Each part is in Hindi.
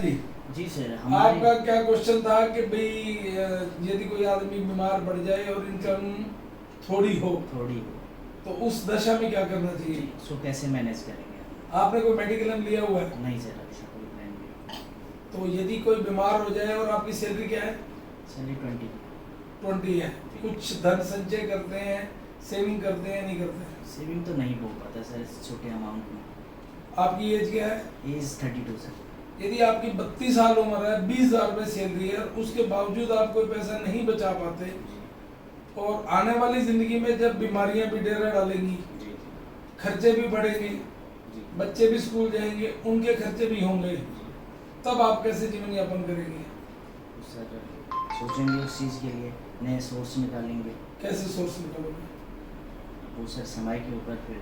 जी जी सर, आपका क्या क्वेश्चन था कि भाई यदि कोई आदमी बीमार पड़ जाए और इनकम थोड़ी हो थोड़ी हो तो उस दशा में क्या करना जी, चाहिए? उसको कैसे मैनेज करेंगे? आपने कोई मेडिक्लेम लिया हुआ है? नहीं सर, अभी तक कोई प्लान नहीं। तो यदि कोई बीमार हो जाए और आपकी सैलरी क्या है? सैलरी 20। 20 है। कुछ धन संचय करते हैं, सेविंग करते हैं, नहीं करते हैं? सेविंग तो नहीं हो पाता सर इस छोटे अमाउंट में। आपकी एज क्या है? Age 32 sir. यदि आपकी 32 साल उम्र है, 20,000 रुपये सैलरी है, उसके बावजूद आप कोई पैसा नहीं बचा पाते जी और आने वाली जिंदगी में जब बीमारियां भी डेरा डालेंगी, जी खर्चे भी बढ़ेंगे, जी बच्चे भी स्कूल जाएंगे, उनके खर्चे भी होंगे, जी। तब आप कैसे जीवन यापन करेंगे? तो सर सोचेंगे उस चीज़ के लिए, नए सोर्स निकालेंगे। कैसे सोर्स निकालोगे? वो सर समय के ऊपर फिर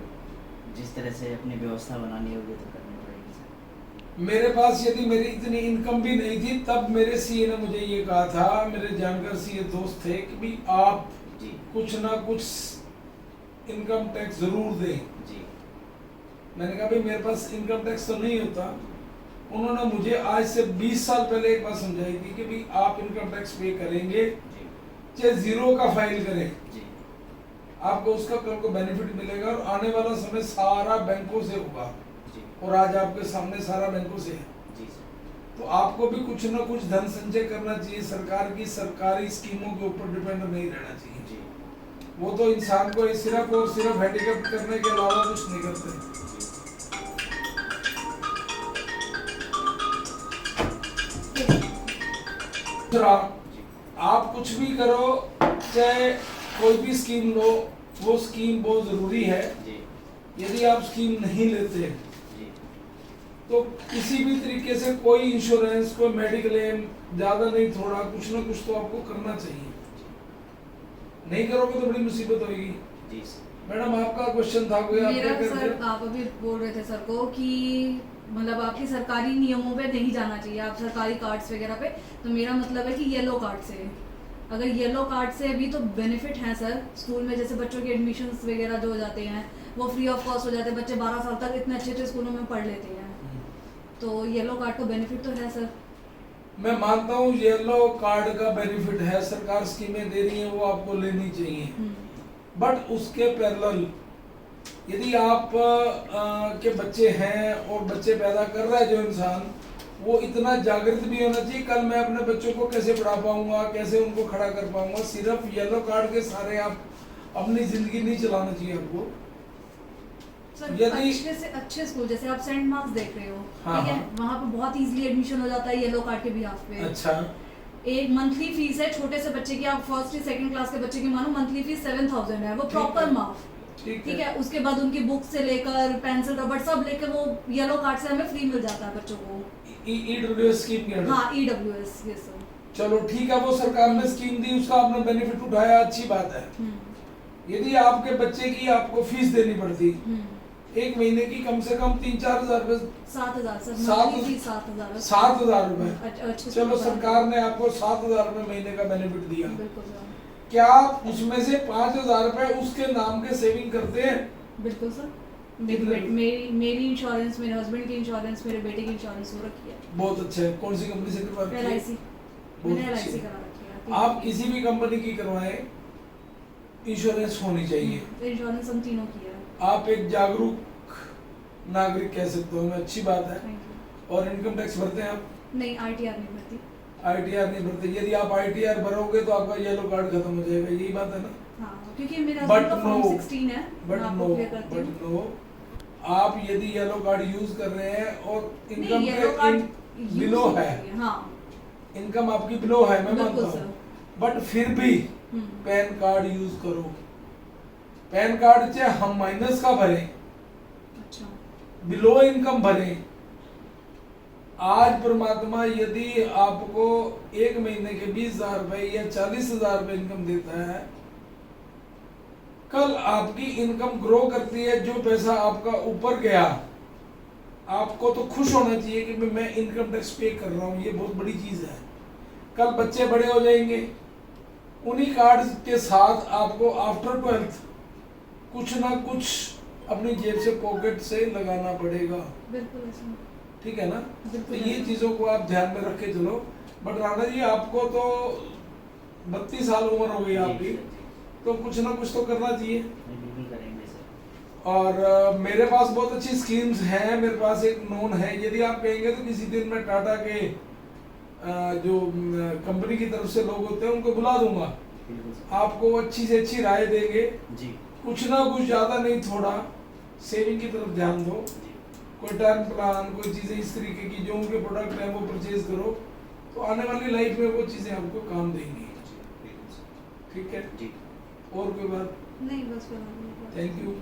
जिस तरह से अपनी व्यवस्था बनानी होगी तो करनी पड़ेगी सर। मेरे पास यदि मेरी इतनी इनकम भी नहीं थी तब मेरे सीए ने मुझे ये कहा था, मेरे जानकार सीए दोस्त थे कि भी आप जी कुछ ना कुछ इनकम टैक्स जरूर दें। जी मैंने कहा भाई मेरे पास इनकम टैक्स तो नहीं होता। उन्होंने मुझे आज से 20 साल पहले एक बात समझाई थी कि भाई आप इनकम टैक्स पे करेंगे, जी चाहे जीरो का फाइल करें, जी आपको उसका कल को बेनिफिट मिलेगा और आने वाला समय सारा बैंकों से होगा जी और आज आपके सामने सारा बैंकों से है। जी सर। तो आपको भी कुछ ना कुछ धन संचय करना चाहिए, सरकार की सरकारी स्कीमों के ऊपर डिपेंड नहीं रहना चाहिए। जी वो तो इंसान को सिर्फ और सिर्फ हैंडीकैप करने के अलावा कुछ नहीं करते। दूसरा, आप कुछ भी करो, चाहे कोई भी स्कीम लो, वो स्कीम बहुत जरूरी है। जी यदि आप स्कीम नहीं लेते जी तो किसी भी तरीके से कोई इंश्योरेंस, कोई मेडिक्लेम, ज्यादा नहीं थोड़ा कुछ ना कुछ तो आपको करना चाहिए। नहीं करोगे तो बड़ी मुसीबत होगी। जी सर। मैडम आपका क्वेश्चन था कोई? मेरा आपने कर सर, दिया? आप अभी बोल रहे थे सर को कि मतलब आपकी सरकारी नियमों पे नहीं जाना चाहिए, आप सरकारी कार्ड्स वगैरह पे। तो मेरा मतलब है कि येलो कार्ड से, अगर येलो कार्ड से भी तो बेनिफिट है सर। स्कूल में जैसे बच्चों के एडमिशन्स वगैरह जो हो जाते हैं वो फ्री ऑफ कॉस्ट हो जाते हैं, बच्चे 12 साल तक इतने अच्छे अच्छे स्कूलों में पढ़ लेते हैं। तो येलो कार्ड का बेनिफिट तो है सर। मैं मानता हूँ येलो कार्ड का बेनिफिट है, सरकार स्कीमें दे रही है, वो आपको लेनी चाहिए। बट उसके पैरेलल यदि आप के बच्चे हैं और बच्चे पैदा कर रहा है जो इंसान, वो इतना जागृत भी होना चाहिए, कल मैं अपने बच्चों को कैसे पढ़ा पाऊंगा, कैसे उनको खड़ा कर पाऊंगा। सिर्फ येलो कार्ड के सारे आप अपनी जिंदगी नहीं चलाना चाहिए आपको। सर यदि अच्छे से अच्छे स्कूल जैसे आप सेंट मार्क्स देख रहे हो, हाँ, ठीक है, हाँ। वहाँ पे बहुत इजीली एडमिशन हो जाता है येलो कार्ड के बिहाफ पे। अच्छा, एक मंथली फीस है छोटे से बच्चे की, आप फर्स्ट या सेकंड क्लास के बच्चे की मानो मंथली फीस 7,000 है, वो प्रॉपर माफ। ठीक ठीक है, उसके बाद उनकी बुक से लेकर पेंसिल रबड़ सब लेकर वो येलो कार्ड से हमें फ्री मिल जाता है बच्चों को। ईडब्ल्यूएस स्कीम के अंडर। हाँ, EWS, ये सब। चलो ठीक है, वो सरकार ने स्कीम दी, उसका आपने बेनिफिट उठाया, अच्छी बात है। यदि आपके बच्चे की आपको फीस देनी पड़ती एक महीने की कम से कम 3-4 हजार रुपए, 7,000 सर, सात- मंथली फीस 7,000। 7,000 रुपए, अच्छे से चलो पढ़ा- सरकार ने आपको 7,000 रुपए महीने का बेनिफिट दिया, बिल्कुल सर, क्या आप उसमें से 5,000 रुपए उसके नाम के सेविंग करते हैं? बिल्कुल सर। कितने? मेरी इंश्योरेंस, मेरे हस्बैंड की इंश्योरेंस, मेरे बेटे की इंश्योरेंस हो रखी है। बहुत अच्छा है। कौन सी कंपनी से करवा रखी है? LIC, बहुत मैंने अच्छी LIC है। करा रखी है। आप किसी भी कंपनी की करवाएं, इंश्योरेंस होनी चाहिए। इंश्योरेंस हम तीनों की है। आप एक जागरूक नागरिक कह सकते हो, अच्छी बात है। Thank you. और इनकम टैक्स भरते हैं आप? नहीं, ITR नहीं भरती। ITR नहीं भरते। यदि आप ITR भरोगे तो आपका येलो कार्ड खत्म हो जाएगा, यही बात है ना? हाँ, क्योंकि मेरा But हस्बैंड का फॉर्म no, 16 है, बट मैं नो, आपको क्लियर करती बट हूँ। नो, आप यदि येलो कार्ड यूज कर रहे हैं और नहीं, इनकम येलो कार्ड के बिलो है, हाँ, इनकम आपकी बिलो है, मैं बिल्कुल मानता सर। हूँ, बट फिर भी हम्म, पैन कार्ड यूज करो। पैन कार्ड चाहे हम माइनस का भरें, अच्छा, बिलो इनकम भरें, आज परमात्मा यदि आपको एक महीने के 20,000 रुपए या 40,000 रुपए इनकम देता है, कल आपकी इनकम ग्रो करती है, जो पैसा आपका ऊपर गया, आपको तो खुश होना चाहिए कि मैं इनकम टैक्स पे कर रहा हूँ, ये बहुत बड़ी चीज है। कल बच्चे बड़े हो जाएंगे, उन्हीं कार्ड के साथ आपको आफ्टर 12th कुछ ना कुछ अपनी जेब से, पॉकेट से लगाना पड़ेगा। बिल्कुल ऐसा। ठीक है ना। तो बिल्कुल ये है। चीज़ों को आप ध्यान में रख के चलो। बट राणा जी आपको तो 32 साल उम्र हो गई जी, आपकी, सर, जी। तो कुछ ना कुछ तो करना चाहिए। नहीं, बिल्कुल करेंगे सर। और मेरे पास बहुत अच्छी स्कीम्स हैं, मेरे पास एक नोन है, यदि आप कहेंगे तो किसी दिन मैं टाटा के जो कंपनी की तरफ से लोग होते हैं उनको बुला दूंगा, बिल्कुल सर। आपको अच्छी से अच्छी राय देंगे। जी। कुछ ना कुछ ज़्यादा नहीं, थोड़ा सेविंग की तरफ ध्यान दो, जी। कोई टर्म प्लान, कोई चीज़ें इस तरीके की जो उनके प्रोडक्ट हैं वो परचेज करो, तो आने वाली लाइफ में वो चीज़ें आपको काम देंगी। जी, बिल्कुल सर। ठीक है, जी। और कोई बात? नहीं बस फिलहाल थैंक यू।